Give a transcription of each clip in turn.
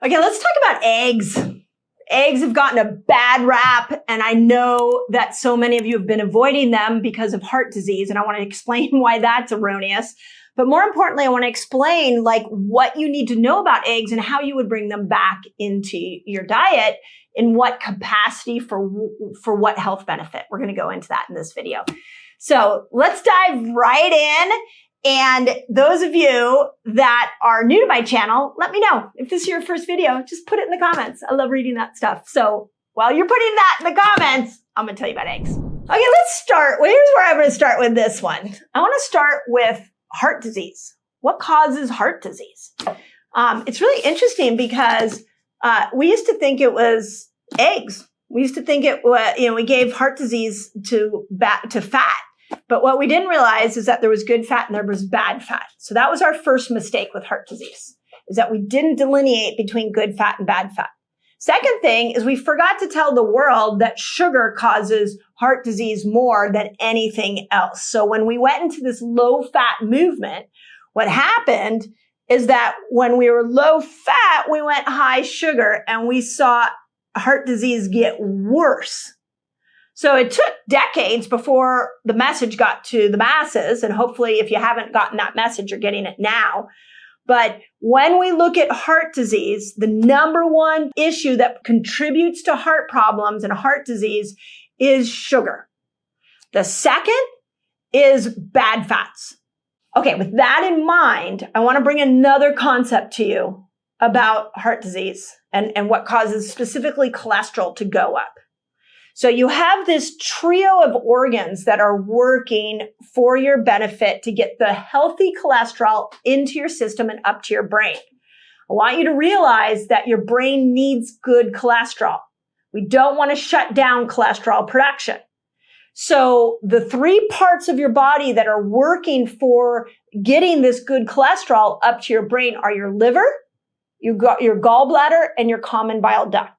Okay, let's talk about eggs. Eggs have gotten a bad rap, and I know that so many of you have been avoiding them because of heart disease, and I want to explain why that's erroneous. But more importantly, I want to explain what you need to know about eggs and how you would bring them back into your diet, in what capacity for what health benefit. We're going to go into that in this video. So let's dive right in. And those of you that are new to my channel, let me know. If this is your first video, just put it in the comments. I love reading that stuff. So while you're putting that in the comments, I'm going to tell you about eggs. Okay, let's start. Well, here's where I'm going to start with this one. I want to start with heart disease. What causes heart disease? It's really interesting because we used to think it was eggs. We used to think it was, we gave heart disease to fat. But what we didn't realize is that there was good fat and there was bad fat. So that was our first mistake with heart disease, is that we didn't delineate between good fat and bad fat. Second thing is we forgot to tell the world that sugar causes heart disease more than anything else. So when we went into this low fat movement, what happened is that when we were low fat, we went high sugar and we saw heart disease get worse. So it took decades before the message got to the masses, and hopefully if you haven't gotten that message, you're getting it now. But when we look at heart disease, the number one issue that contributes to heart problems and heart disease is sugar. The second is bad fats. Okay, with that in mind, I want to bring another concept to you about heart disease and what causes specifically cholesterol to go up. So you have this trio of organs that are working for your benefit to get the healthy cholesterol into your system and up to your brain. I want you to realize that your brain needs good cholesterol. We don't want to shut down cholesterol production. So the three parts of your body that are working for getting this good cholesterol up to your brain are your liver, your gallbladder, and your common bile duct.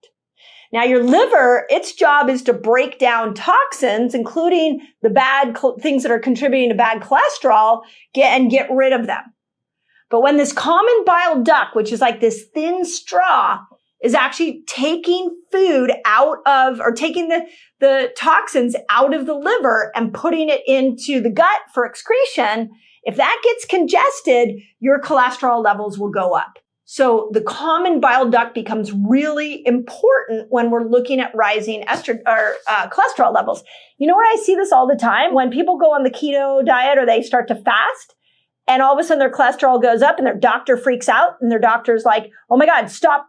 Now, your liver, its job is to break down toxins, including the bad things that are contributing to bad cholesterol, get rid of them. But when this common bile duct, which is like this thin straw, is actually taking food out of, or taking the toxins out of the liver and putting it into the gut for excretion, if that gets congested, your cholesterol levels will go up. So the common bile duct becomes really important when we're looking at rising cholesterol levels. You know where I see this all the time? When people go on the keto diet or they start to fast, and all of a sudden their cholesterol goes up and their doctor freaks out and their doctor's like, oh my God, stop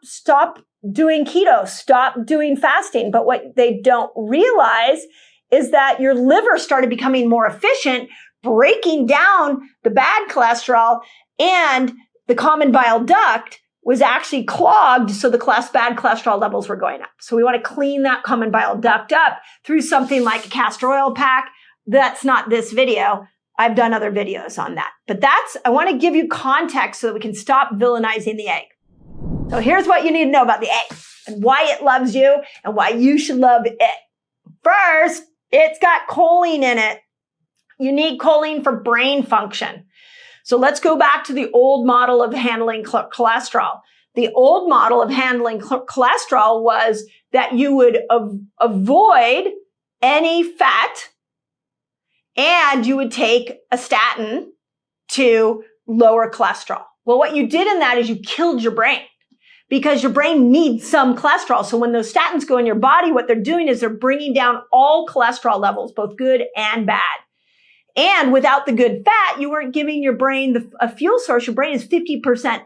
doing keto, stop doing fasting. But what they don't realize is that your liver started becoming more efficient, breaking down the bad cholesterol, and the common bile duct was actually clogged, so the bad cholesterol levels were going up. So we want to clean that common bile duct up through something like a castor oil pack. That's not this video. I've done other videos on that. But I want to give you context so that we can stop villainizing the egg. So here's what you need to know about the egg and why it loves you and why you should love it. First, it's got choline in it. You need choline for brain function. So let's go back to the old model of handling cholesterol. The old model of handling cholesterol was that you would avoid any fat and you would take a statin to lower cholesterol. Well, what you did in that is you killed your brain because your brain needs some cholesterol. So when those statins go in your body, what they're doing is they're bringing down all cholesterol levels, both good and bad. And without the good fat, you weren't giving your brain a fuel source. Your brain is 50%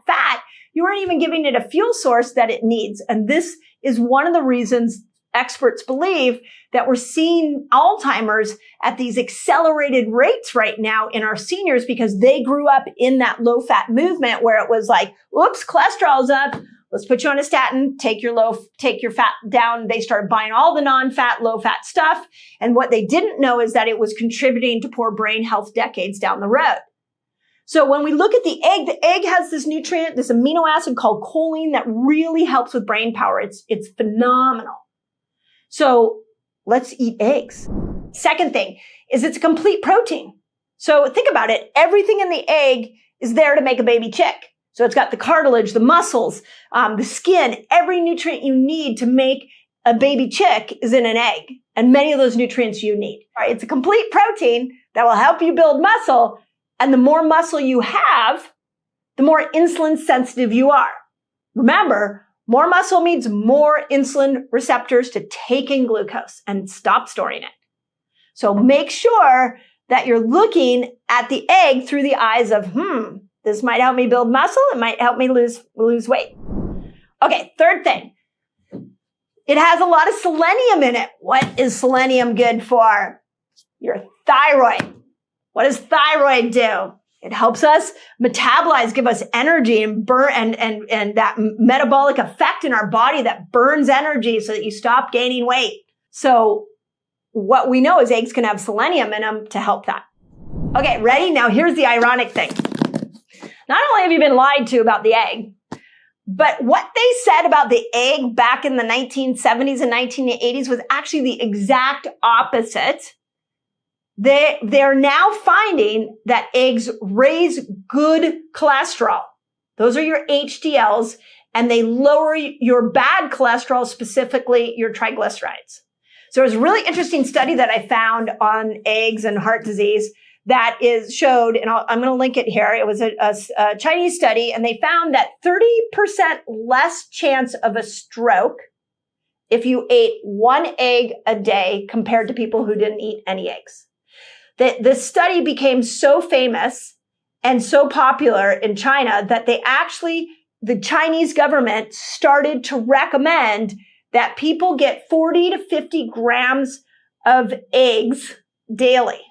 fat. You weren't even giving it a fuel source that it needs. And this is one of the reasons experts believe that we're seeing Alzheimer's at these accelerated rates right now in our seniors because they grew up in that low fat movement where it was like, oops, cholesterol's up. Let's put you on a statin, take your fat down. They started buying all the non-fat, low-fat stuff. And what they didn't know is that it was contributing to poor brain health decades down the road. So when we look at the egg has this nutrient, this amino acid called choline that really helps with brain power. It's phenomenal. So let's eat eggs. Second thing is it's a complete protein. So think about it. Everything in the egg is there to make a baby chick. So it's got the cartilage, the muscles, the skin, every nutrient you need to make a baby chick is in an egg. And many of those nutrients you need. All right, it's a complete protein that will help you build muscle. And the more muscle you have, the more insulin sensitive you are. Remember, more muscle means more insulin receptors to take in glucose and stop storing it. So make sure that you're looking at the egg through the eyes of, this might help me build muscle. It might help me lose weight. Okay, third thing. It has a lot of selenium in it. What is selenium good for? Your thyroid. What does thyroid do? It helps us metabolize, give us energy and burn and that metabolic effect in our body that burns energy so that you stop gaining weight. So what we know is eggs can have selenium in them to help that. Okay, ready? Now here's the ironic thing. Not only have you been lied to about the egg, but what they said about the egg back in the 1970s and 1980s was actually the exact opposite. They're now finding that eggs raise good cholesterol. Those are your HDLs, and they lower your bad cholesterol, specifically your triglycerides. So it was a really interesting study that I found on eggs and heart disease that showed, and I'm going to link it here. It was a Chinese study, and they found that 30% less chance of a stroke if you ate one egg a day compared to people who didn't eat any eggs. The study became so famous and so popular in China that the Chinese government started to recommend that people get 40 to 50 grams of eggs daily.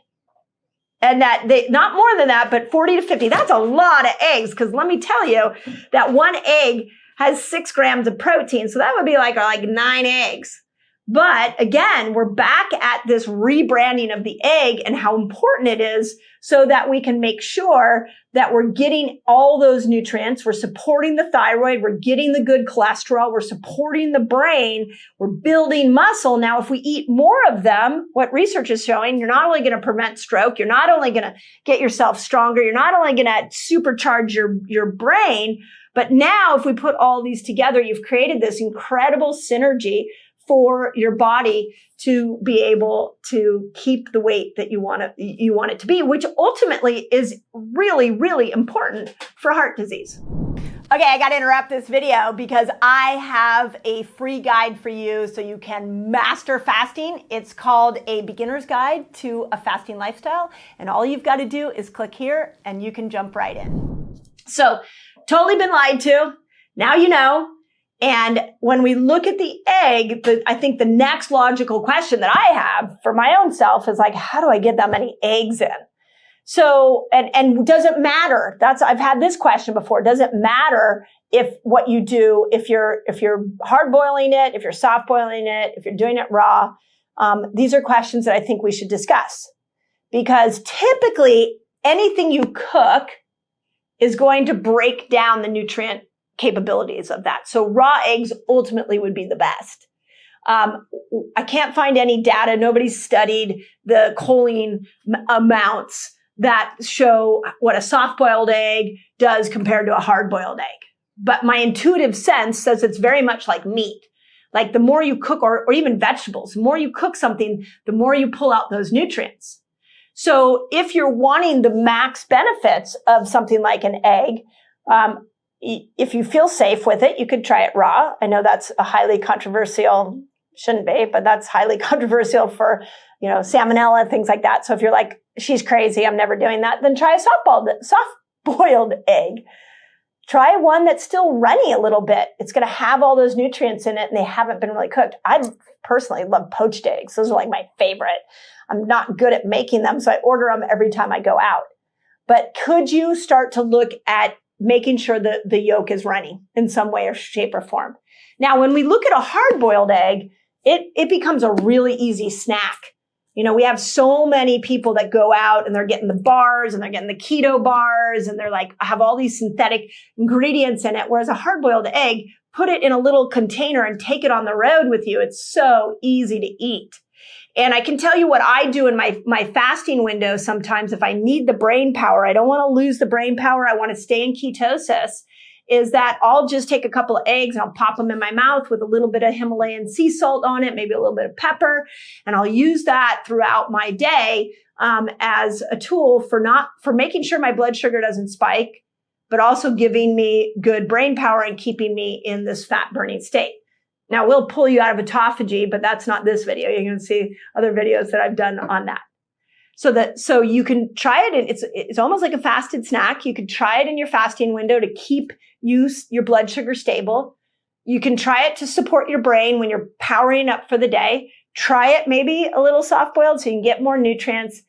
And that not more than that, but 40 to 50. That's a lot of eggs, because let me tell you that one egg has 6 grams of protein. So that would be like 9 eggs. But again, we're back at this rebranding of the egg and how important it is so that we can make sure that we're getting all those nutrients. We're supporting the thyroid. We're getting the good cholesterol. We're supporting the brain. We're building muscle. Now, if we eat more of them, what research is showing, you're not only going to prevent stroke, you're not only going to get yourself stronger, you're not only going to supercharge your brain, but now if we put all these together, you've created this incredible synergy for your body to be able to keep the weight that you want it to be, which ultimately is really, really important for heart disease. Okay, I got to interrupt this video because I have a free guide for you so you can master fasting. It's called A Beginner's Guide to a Fasting Lifestyle. And all you've got to do is click here and you can jump right in. So, totally been lied to. Now you know. And when we look at the egg, I think the next logical question that I have for my own self is like, how do I get that many eggs in? So, and does it matter? I've had this question before. Does it matter if what you do, if you're hard boiling it, if you're soft boiling it, if you're doing it raw? These are questions that I think we should discuss, because typically anything you cook is going to break down the nutrient capabilities of that. So raw eggs ultimately would be the best. I can't find any data. Nobody's studied the choline amounts that show what a soft-boiled egg does compared to a hard-boiled egg. But my intuitive sense says it's very much like meat. Like the more you cook, or even vegetables, the more you cook something, the more you pull out those nutrients. So if you're wanting the max benefits of something like an egg, if you feel safe with it, you could try it raw. I know that's a highly controversial, shouldn't be, but that's highly controversial for, salmonella, things like that. So if you're like, she's crazy, I'm never doing that, then try a soft-boiled egg. Try one that's still runny a little bit. It's going to have all those nutrients in it and they haven't been really cooked. I personally love poached eggs. Those are like my favorite. I'm not good at making them, so I order them every time I go out. But could you start to look at making sure that the yolk is runny in some way or shape or form? Now, when we look at a hard-boiled egg, it becomes a really easy snack. We have so many people that go out and they're getting the bars and they're getting the keto bars and they're like, have all these synthetic ingredients in it. Whereas a hard-boiled egg, put it in a little container and take it on the road with you. It's so easy to eat. And I can tell you what I do in my fasting window sometimes if I need the brain power. I don't want to lose the brain power. I want to stay in ketosis. is that I'll just take a couple of eggs and I'll pop them in my mouth with a little bit of Himalayan sea salt on it, maybe a little bit of pepper. And I'll use that throughout my day as a tool for making sure my blood sugar doesn't spike, but also giving me good brain power and keeping me in this fat burning state. Now, we'll pull you out of autophagy, but that's not this video. You're going to see other videos that I've done on that. So you can try it. It's almost like a fasted snack. You could try it in your fasting window to keep your blood sugar stable. You can try it to support your brain when you're powering up for the day. Try it maybe a little soft boiled so you can get more nutrients.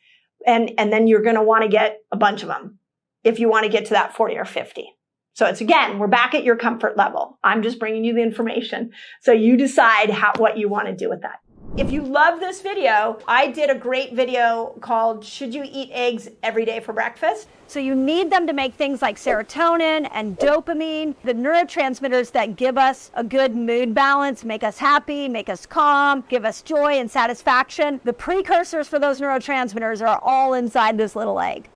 And then you're going to want to get a bunch of them if you want to get to that 40 or 50. So we're back at your comfort level. I'm just bringing you the information. So you decide what you want to do with that. If you love this video, I did a great video called Should You Eat Eggs Every Day for Breakfast? So you need them to make things like serotonin and dopamine, the neurotransmitters that give us a good mood balance, make us happy, make us calm, give us joy and satisfaction. The precursors for those neurotransmitters are all inside this little egg.